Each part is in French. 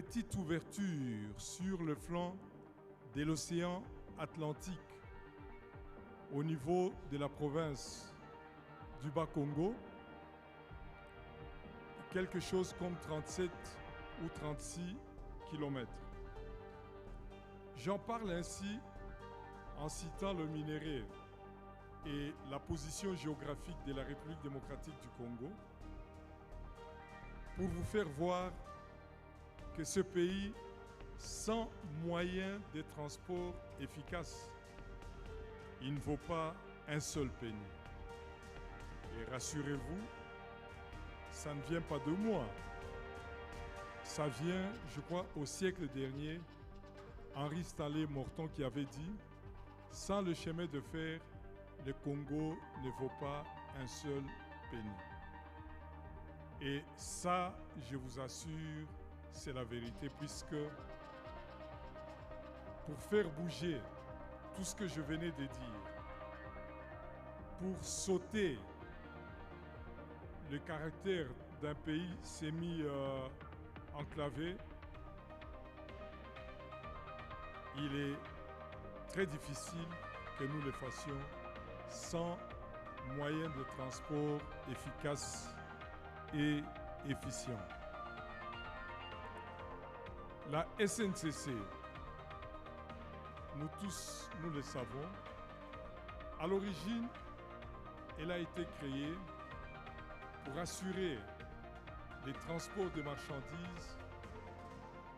petite ouverture sur le flanc de l'océan Atlantique au niveau de la province du Bas-Congo, quelque chose comme 37 ou 36 kilomètres. J'en parle ainsi en citant le minerai et la position géographique de la République démocratique du Congo pour vous faire voir que ce pays, sans moyens de transport efficaces, il ne vaut pas un seul penny. Et rassurez-vous, ça ne vient pas de moi. Ça vient, je crois, au siècle dernier, Henri Stanley Morton qui avait dit « Sans le chemin de fer, le Congo ne vaut pas un seul penny ». Et ça, je vous assure, c'est la vérité, puisque pour faire bouger tout ce que je venais de dire, pour sauter le caractère d'un pays semi-enclavé, il est très difficile que nous le fassions sans moyens de transport efficaces et efficients. La SNCC, nous tous, nous le savons, à l'origine, elle a été créée pour assurer les transports de marchandises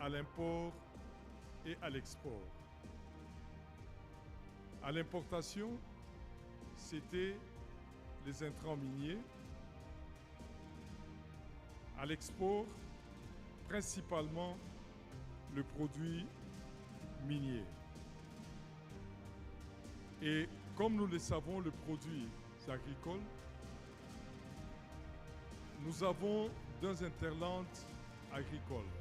à l'import et à l'export. À l'importation, c'était les intrants miniers. À l'export, principalement le produit minier. Et comme nous le savons, le produit agricole, nous avons deux interlandes agricoles.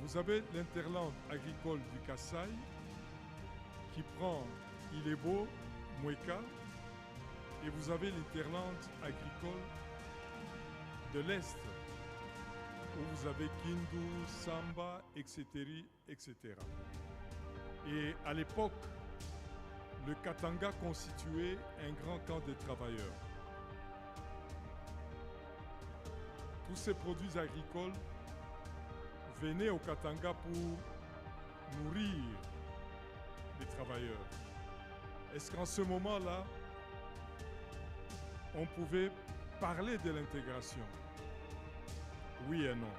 Vous avez l'interland agricole du Kasaï qui prend Ilebo, Mweka, et vous avez l'interland agricole de l'Est où vous avez Kindu, Samba, etc., etc. Et à l'époque, le Katanga constituait un grand camp de travailleurs. Tous ces produits agricoles venaient au Katanga pour nourrir les travailleurs. Est-ce qu'en ce moment-là, on pouvait parler de l'intégration? Oui et non.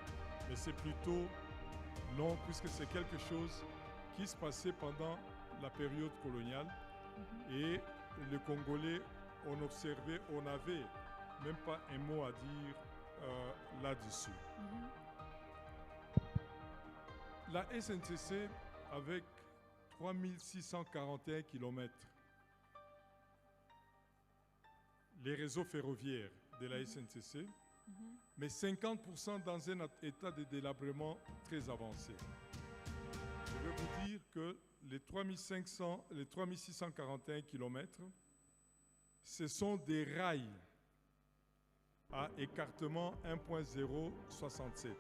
Mais c'est plutôt non, puisque c'est quelque chose qui se passait pendant la période coloniale. Et les Congolais, on observait, on n'avait même pas un mot à dire là-dessus. La SNCC, avec 3641 km, les réseaux ferroviaires de la SNCC, mais 50% dans un état de délabrement très avancé. Je vais vous dire que les 3641 km, ce sont des rails à écartement 1.067.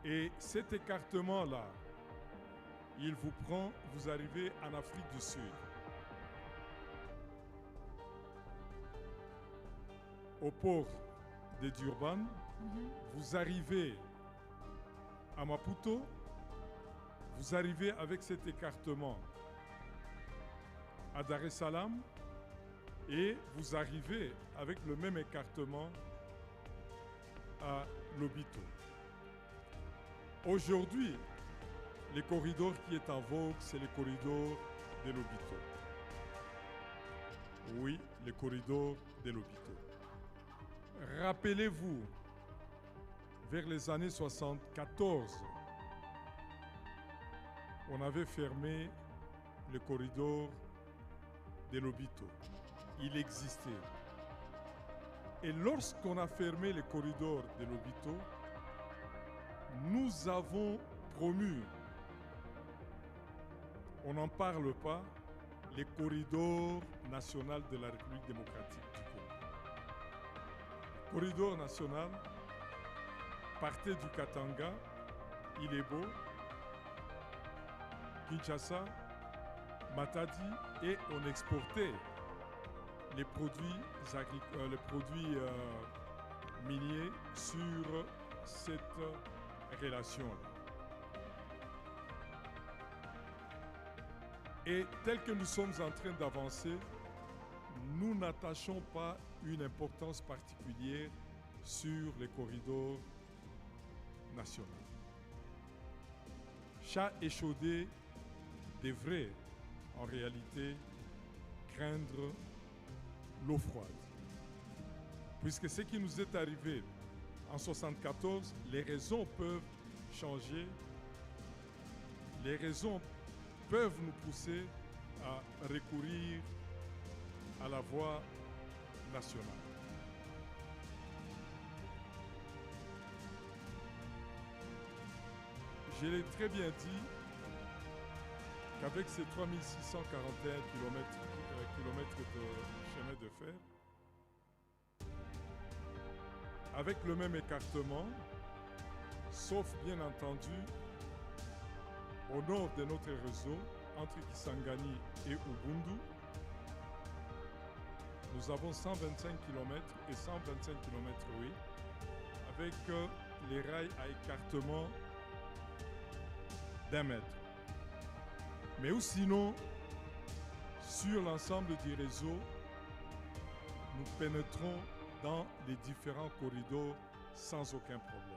Et cet écartement-là, il vous prend, vous arrivez en Afrique du Sud. Au port de Durban, vous arrivez à Maputo, vous arrivez avec cet écartement à Dar es Salaam et vous arrivez avec le même écartement à Lobito. Aujourd'hui, le corridor qui est en vogue, c'est le corridor de Lobito. Oui, le corridor de Lobito. Rappelez-vous, vers les années 74, on avait fermé le corridor de Lobito. Il existait. Et lorsqu'on a fermé le corridor de Lobito, nous avons promu, on n'en parle pas, le corridor national de la République démocratique du Congo. Corridor national partait du Katanga, Ilebo, Kinshasa, Matadi, et on exportait les produits miniers sur cette relation-là. Et tel que nous sommes en train d'avancer, nous n'attachons pas une importance particulière sur les corridors nationaux. Chat échaudé devrait en réalité craindre l'eau froide. Puisque ce qui nous est arrivé en 1974, les raisons peuvent changer, les raisons peuvent nous pousser à recourir à la voie nationale. Je l'ai très bien dit qu'avec ces 3641 kilomètres de chemin de fer, avec le même écartement, sauf bien entendu au nord de notre réseau, entre Kisangani et Ubundu, nous avons 125 km et 125 km, oui, avec les rails à écartement d'1 mètre. Mais ou sinon, sur l'ensemble du réseau, nous pénétrons dans les différents corridors sans aucun problème.